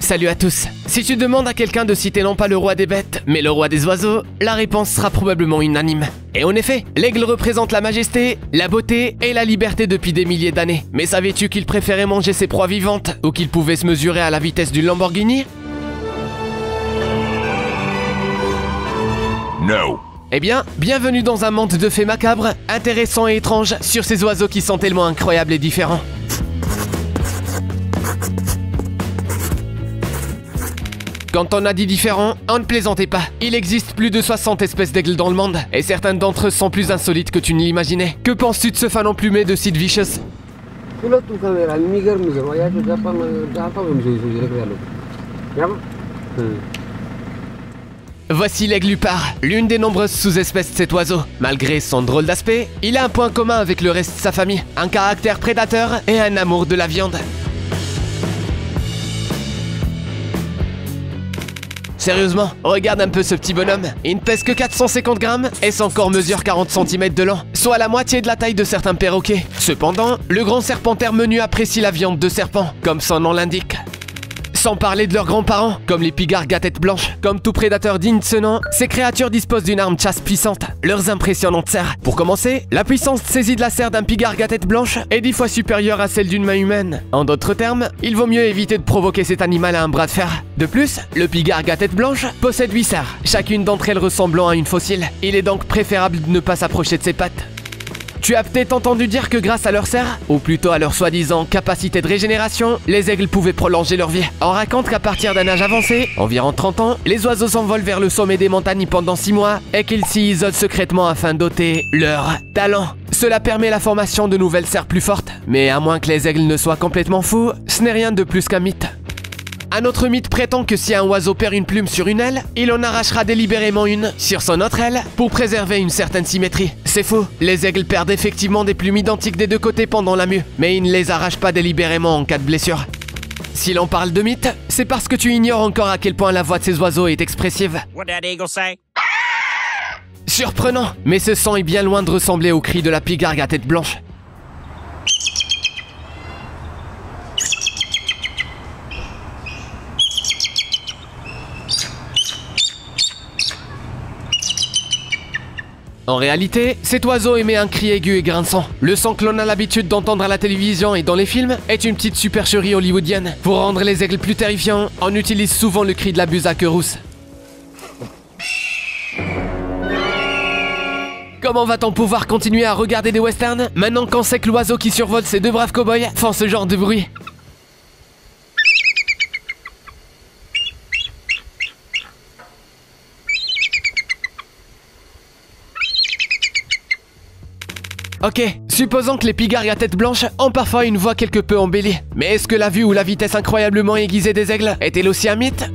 Salut à tous. Si tu demandes à quelqu'un de citer non pas le roi des bêtes, mais le roi des oiseaux, la réponse sera probablement unanime. Et en effet, l'aigle représente la majesté, la beauté et la liberté depuis des milliers d'années. Mais savais-tu qu'il préférait manger ses proies vivantes ou qu'il pouvait se mesurer à la vitesse d'une Lamborghini? No. Eh bien, bienvenue dans un monde de faits macabres, intéressants et étranges sur ces oiseaux qui sont tellement incroyables et différents. Quand on a dit différent, on ne plaisantez pas. Il existe plus de 60 espèces d'aigles dans le monde, et certaines d'entre eux sont plus insolites que tu ne l'imaginais. Que penses-tu de ce fan emplumé de Sid Vicious? Voici l'aigle lupard, l'une des nombreuses sous-espèces de cet oiseau. Malgré son drôle d'aspect, il a un point commun avec le reste de sa famille, un caractère prédateur et un amour de la viande. Sérieusement, regarde un peu ce petit bonhomme. Il ne pèse que 450 grammes et son corps mesure 40 cm de long, soit la moitié de la taille de certains perroquets. Cependant, le grand serpentaire menu apprécie la viande de serpent, comme son nom l'indique. Sans parler de leurs grands-parents, comme les pigargues à tête blanche. Comme tout prédateur digne de ce nom, ces créatures disposent d'une arme de chasse puissante, leurs impressionnantes serres. Pour commencer, la puissance de saisie de la serre d'un pigargue à tête blanche est 10 fois supérieure à celle d'une main humaine. En d'autres termes, il vaut mieux éviter de provoquer cet animal à un bras de fer. De plus, le pigargue à tête blanche possède 8 serres, chacune d'entre elles ressemblant à une fossile. Il est donc préférable de ne pas s'approcher de ses pattes. Tu as peut-être entendu dire que grâce à leur serre, ou plutôt à leur soi-disant capacité de régénération, les aigles pouvaient prolonger leur vie. On raconte qu'à partir d'un âge avancé, environ 30 ans, les oiseaux s'envolent vers le sommet des montagnes pendant 6 mois et qu'ils s'y isolent secrètement afin d'ôter leur talent. Cela permet la formation de nouvelles serres plus fortes, mais à moins que les aigles ne soient complètement fous, ce n'est rien de plus qu'un mythe. Un autre mythe prétend que si un oiseau perd une plume sur une aile, il en arrachera délibérément une sur son autre aile pour préserver une certaine symétrie. C'est faux, les aigles perdent effectivement des plumes identiques des deux côtés pendant la mue, mais ils ne les arrachent pas délibérément en cas de blessure. Si l'on parle de mythe, c'est parce que tu ignores encore à quel point la voix de ces oiseaux est expressive. What that eagle say? Surprenant, mais ce son est bien loin de ressembler au cri de la pigargue à tête blanche. En réalité, cet oiseau émet un cri aigu et grinçant. Le son que l'on a l'habitude d'entendre à la télévision et dans les films est une petite supercherie hollywoodienne. Pour rendre les aigles plus terrifiants, on utilise souvent le cri de la buse à queue rousse. Comment va-t-on pouvoir continuer à regarder des westerns maintenant qu'on sait que l'oiseau qui survole ces deux braves cow-boys font ce genre de bruit? Ok, supposons que les pigargues à tête blanche ont parfois une voix quelque peu embellie. Mais est-ce que la vue ou la vitesse incroyablement aiguisée des aigles est-elle aussi un mythe?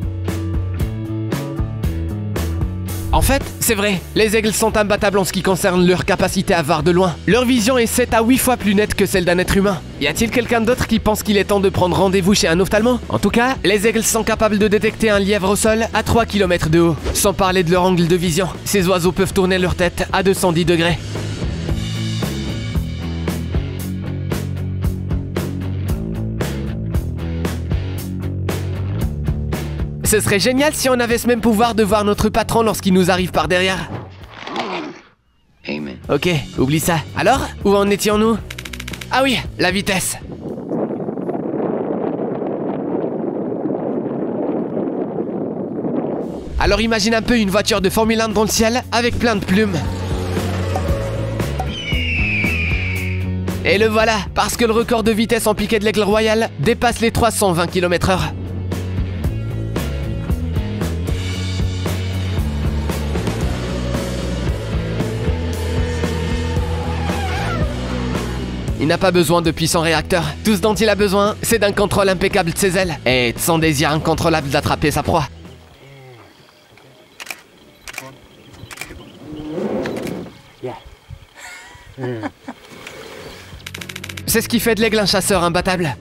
En fait, c'est vrai, les aigles sont imbattables en ce qui concerne leur capacité à voir de loin. Leur vision est 7 à 8 fois plus nette que celle d'un être humain. Y a-t-il quelqu'un d'autre qui pense qu'il est temps de prendre rendez-vous chez un ophtalmo? En tout cas, les aigles sont capables de détecter un lièvre au sol à 3 km de haut. Sans parler de leur angle de vision, ces oiseaux peuvent tourner leur tête à 210 degrés. Ce serait génial si on avait ce même pouvoir de voir notre patron lorsqu'il nous arrive par derrière. Amen. Ok, oublie ça. Alors, où en étions-nous? Ah oui, la vitesse. Alors imagine un peu une voiture de Formule 1 dans le ciel avec plein de plumes. Et le voilà, parce que le record de vitesse en piqué de l'aigle royal dépasse les 320 km/h. Il n'a pas besoin de puissants réacteurs. Tout ce dont il a besoin, c'est d'un contrôle impeccable de ses ailes et de son désir incontrôlable d'attraper sa proie. C'est ce qui fait de l'aigle un chasseur imbattable.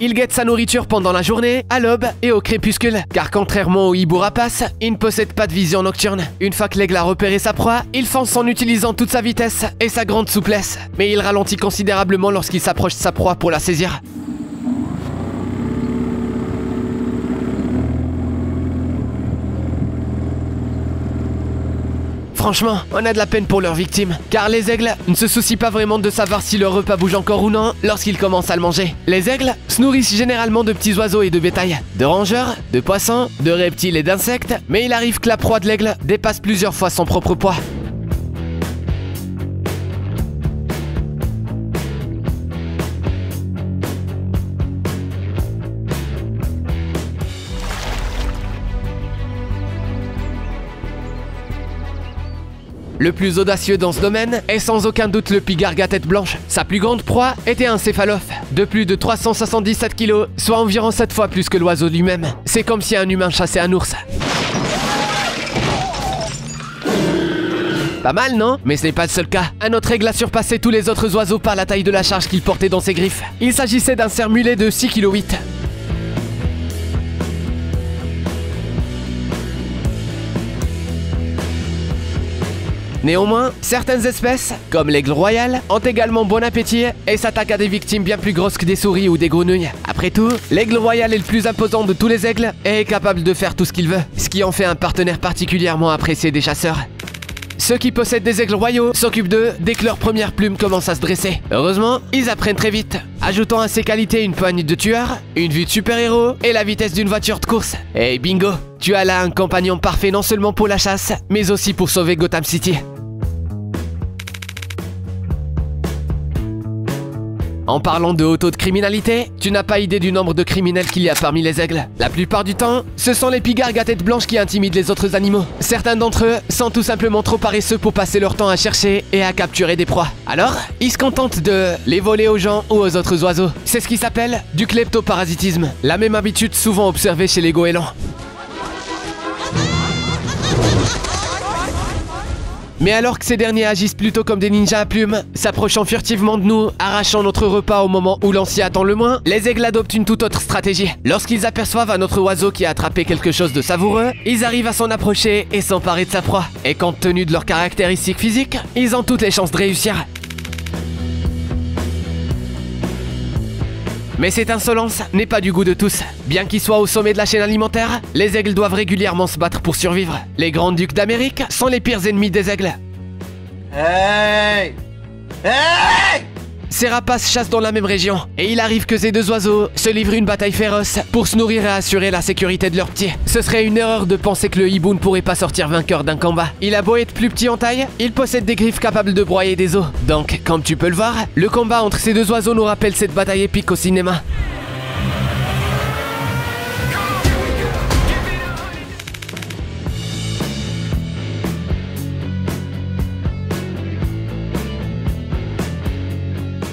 Il guette sa nourriture pendant la journée, à l'aube et au crépuscule, car contrairement au hibou rapace, il ne possède pas de vision nocturne. Une fois que l'aigle a repéré sa proie, il fonce en utilisant toute sa vitesse et sa grande souplesse, mais il ralentit considérablement lorsqu'il s'approche de sa proie pour la saisir. Franchement, on a de la peine pour leurs victimes, car les aigles ne se soucient pas vraiment de savoir si leur repas bouge encore ou non lorsqu'ils commencent à le manger. Les aigles se nourrissent généralement de petits oiseaux et de bétail, de rongeurs, de poissons, de reptiles et d'insectes, mais il arrive que la proie de l'aigle dépasse plusieurs fois son propre poids. Le plus audacieux dans ce domaine est sans aucun doute le pigargue à tête blanche. Sa plus grande proie était un céphalophe de plus de 377 kg, soit environ 7 fois plus que l'oiseau lui-même. C'est comme si un humain chassait un ours. Pas mal, non? Mais ce n'est pas le seul cas. Un autre aigle a surpassé tous les autres oiseaux par la taille de la charge qu'il portait dans ses griffes. Il s'agissait d'un cerf mulet de 6,8 kg. Néanmoins, certaines espèces, comme l'aigle royal, ont également bon appétit et s'attaquent à des victimes bien plus grosses que des souris ou des grenouilles. Après tout, l'aigle royal est le plus imposant de tous les aigles et est capable de faire tout ce qu'il veut, ce qui en fait un partenaire particulièrement apprécié des chasseurs. Ceux qui possèdent des aigles royaux s'occupent d'eux dès que leurs premières plumes commencent à se dresser. Heureusement, ils apprennent très vite, ajoutant à ces qualités une poigne de tueur, une vue de super-héros et la vitesse d'une voiture de course. Et bingo, tu as là un compagnon parfait non seulement pour la chasse, mais aussi pour sauver Gotham City. En parlant de haut taux de criminalité, tu n'as pas idée du nombre de criminels qu'il y a parmi les aigles. La plupart du temps, ce sont les pigargues à tête blanche qui intimident les autres animaux. Certains d'entre eux sont tout simplement trop paresseux pour passer leur temps à chercher et à capturer des proies. Alors, ils se contentent de les voler aux gens ou aux autres oiseaux. C'est ce qui s'appelle du kleptoparasitisme, la même habitude souvent observée chez les goélands. Mais alors que ces derniers agissent plutôt comme des ninjas à plumes, s'approchant furtivement de nous, arrachant notre repas au moment où l'on s'y attend le moins, les aigles adoptent une toute autre stratégie. Lorsqu'ils aperçoivent un autre oiseau qui a attrapé quelque chose de savoureux, ils arrivent à s'en approcher et s'emparer de sa proie. Et compte tenu de leurs caractéristiques physiques, ils ont toutes les chances de réussir. Mais cette insolence n'est pas du goût de tous. Bien qu'ils soient au sommet de la chaîne alimentaire, les aigles doivent régulièrement se battre pour survivre. Les grands ducs d'Amérique sont les pires ennemis des aigles. Hey! Hey! Ces rapaces chassent dans la même région, et il arrive que ces deux oiseaux se livrent une bataille féroce pour se nourrir et assurer la sécurité de leurs petits. Ce serait une erreur de penser que le hibou ne pourrait pas sortir vainqueur d'un combat. Il a beau être plus petit en taille, il possède des griffes capables de broyer des os. Donc, comme tu peux le voir, le combat entre ces deux oiseaux nous rappelle cette bataille épique au cinéma.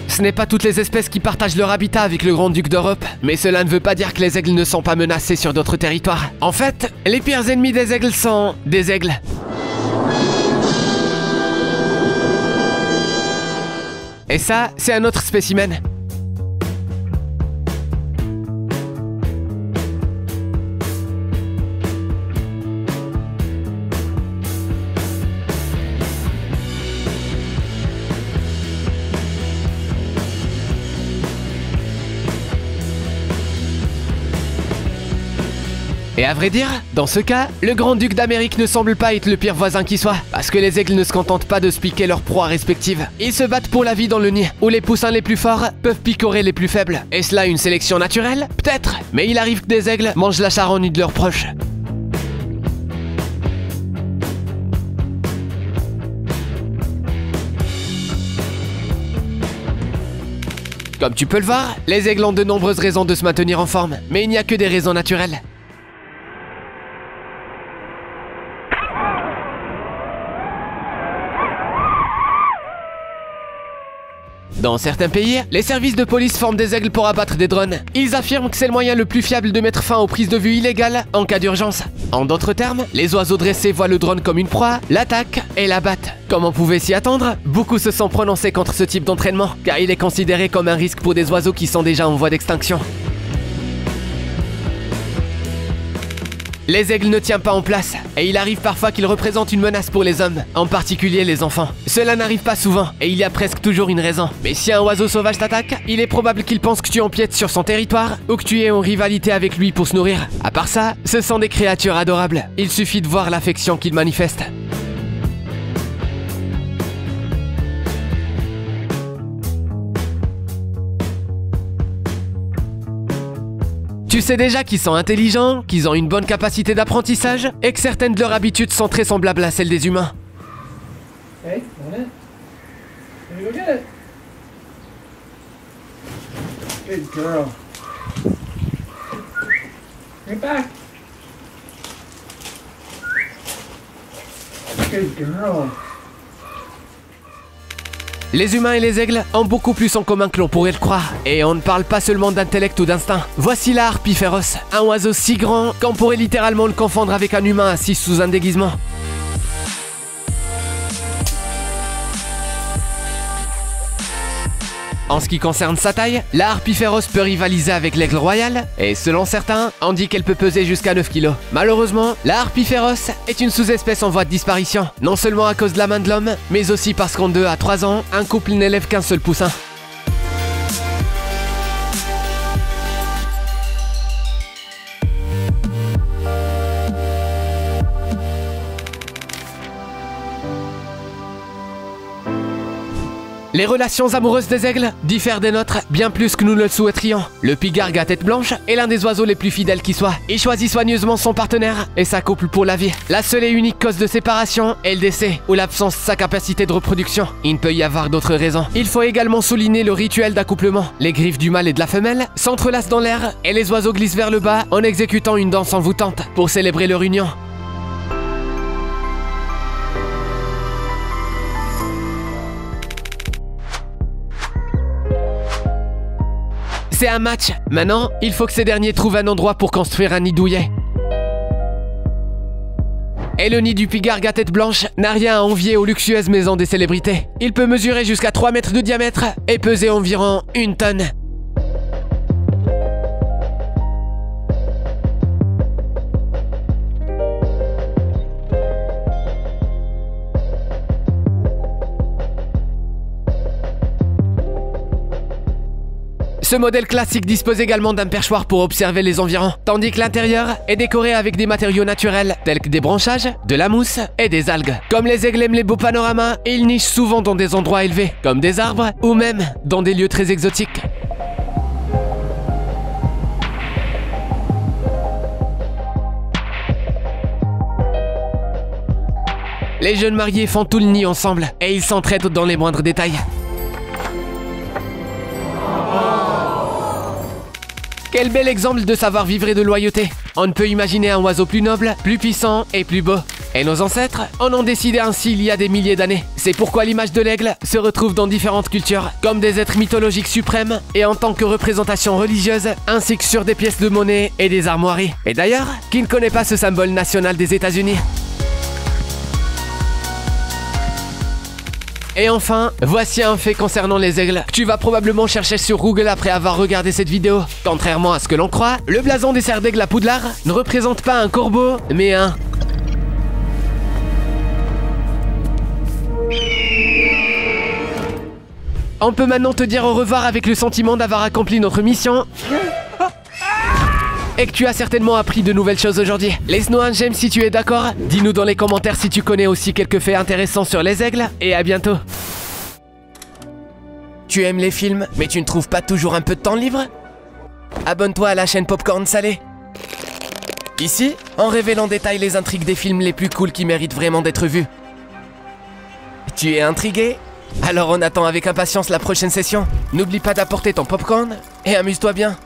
Ce n'est pas toutes les espèces qui partagent leur habitat avec le grand-duc d'Europe, mais cela ne veut pas dire que les aigles ne sont pas menacés sur d'autres territoires. En fait, les pires ennemis des aigles sont des aigles. Et ça, c'est un autre spécimen. Et à vrai dire, dans ce cas, le grand-duc d'Amérique ne semble pas être le pire voisin qui soit, parce que les aigles ne se contentent pas de se piquer leurs proies respectives. Ils se battent pour la vie dans le nid, où les poussins les plus forts peuvent picorer les plus faibles. Est-ce là une sélection naturelle? Peut-être, mais il arrive que des aigles mangent la charogne de leurs proches. Comme tu peux le voir, les aigles ont de nombreuses raisons de se maintenir en forme, mais il n'y a que des raisons naturelles. Dans certains pays, les services de police forment des aigles pour abattre des drones. Ils affirment que c'est le moyen le plus fiable de mettre fin aux prises de vue illégales en cas d'urgence. En d'autres termes, les oiseaux dressés voient le drone comme une proie, l'attaquent et l'abattent. Comme on pouvait s'y attendre, beaucoup se sont prononcés contre ce type d'entraînement, car il est considéré comme un risque pour des oiseaux qui sont déjà en voie d'extinction. Les aigles ne tiennent pas en place, et il arrive parfois qu'ils représentent une menace pour les hommes, en particulier les enfants. Cela n'arrive pas souvent, et il y a presque toujours une raison. Mais si un oiseau sauvage t'attaque, il est probable qu'il pense que tu empiètes sur son territoire, ou que tu es en rivalité avec lui pour se nourrir. À part ça, ce sont des créatures adorables. Il suffit de voir l'affection qu'ils manifestent. Tu sais déjà qu'ils sont intelligents, qu'ils ont une bonne capacité d'apprentissage et que certaines de leurs habitudes sont très semblables à celles des humains. Hey, want it? Let me go get it. Good girl. Bring it back. Good girl. Les humains et les aigles ont beaucoup plus en commun que l'on pourrait le croire. Et on ne parle pas seulement d'intellect ou d'instinct. Voici la harpie féroce, un oiseau si grand qu'on pourrait littéralement le confondre avec un humain assis sous un déguisement. En ce qui concerne sa taille, la harpie féroce peut rivaliser avec l'aigle royal, et selon certains, on dit qu'elle peut peser jusqu'à 9 kg. Malheureusement, la harpie féroce est une sous-espèce en voie de disparition, non seulement à cause de la main de l'homme, mais aussi parce qu'en 2 à 3 ans, un couple n'élève qu'un seul poussin. Les relations amoureuses des aigles diffèrent des nôtres bien plus que nous le souhaiterions. Le pigargue à tête blanche est l'un des oiseaux les plus fidèles qui soit. Il choisit soigneusement son partenaire et s'accouple pour la vie. La seule et unique cause de séparation est le décès ou l'absence de sa capacité de reproduction. Il ne peut y avoir d'autres raisons. Il faut également souligner le rituel d'accouplement. Les griffes du mâle et de la femelle s'entrelacent dans l'air et les oiseaux glissent vers le bas en exécutant une danse envoûtante pour célébrer leur union. C'est un match. Maintenant, il faut que ces derniers trouvent un endroit pour construire un nid douillet. Et le nid du pigargue à tête blanche n'a rien à envier aux luxueuses maisons des célébrités. Il peut mesurer jusqu'à 3 mètres de diamètre et peser environ 1 tonne. Ce modèle classique dispose également d'un perchoir pour observer les environs, tandis que l'intérieur est décoré avec des matériaux naturels tels que des branchages, de la mousse et des algues. Comme les aigles aiment les beaux panoramas, ils nichent souvent dans des endroits élevés, comme des arbres ou même dans des lieux très exotiques. Les jeunes mariés font tout le nid ensemble et ils s'entraident dans les moindres détails. Quel bel exemple de savoir-vivre et de loyauté. On ne peut imaginer un oiseau plus noble, plus puissant et plus beau. Et nos ancêtres en ont décidé ainsi il y a des milliers d'années. C'est pourquoi l'image de l'aigle se retrouve dans différentes cultures, comme des êtres mythologiques suprêmes et en tant que représentation religieuse, ainsi que sur des pièces de monnaie et des armoiries. Et d'ailleurs, qui ne connaît pas ce symbole national des États-Unis ? Et enfin, voici un fait concernant les aigles que tu vas probablement chercher sur Google après avoir regardé cette vidéo. Contrairement à ce que l'on croit, le blason des cerfs d'aigle à Poudlard ne représente pas un corbeau, mais un... On peut maintenant te dire au revoir avec le sentiment d'avoir accompli notre mission et que tu as certainement appris de nouvelles choses aujourd'hui. Laisse-nous un j'aime si tu es d'accord. Dis-nous dans les commentaires si tu connais aussi quelques faits intéressants sur les aigles. Et à bientôt. Tu aimes les films, mais tu ne trouves pas toujours un peu de temps libre? Abonne-toi à la chaîne Popcorn Salé. Ici, on révèle en détail les intrigues des films les plus cool qui méritent vraiment d'être vus. Tu es intrigué? Alors on attend avec impatience la prochaine session. N'oublie pas d'apporter ton popcorn et amuse-toi bien.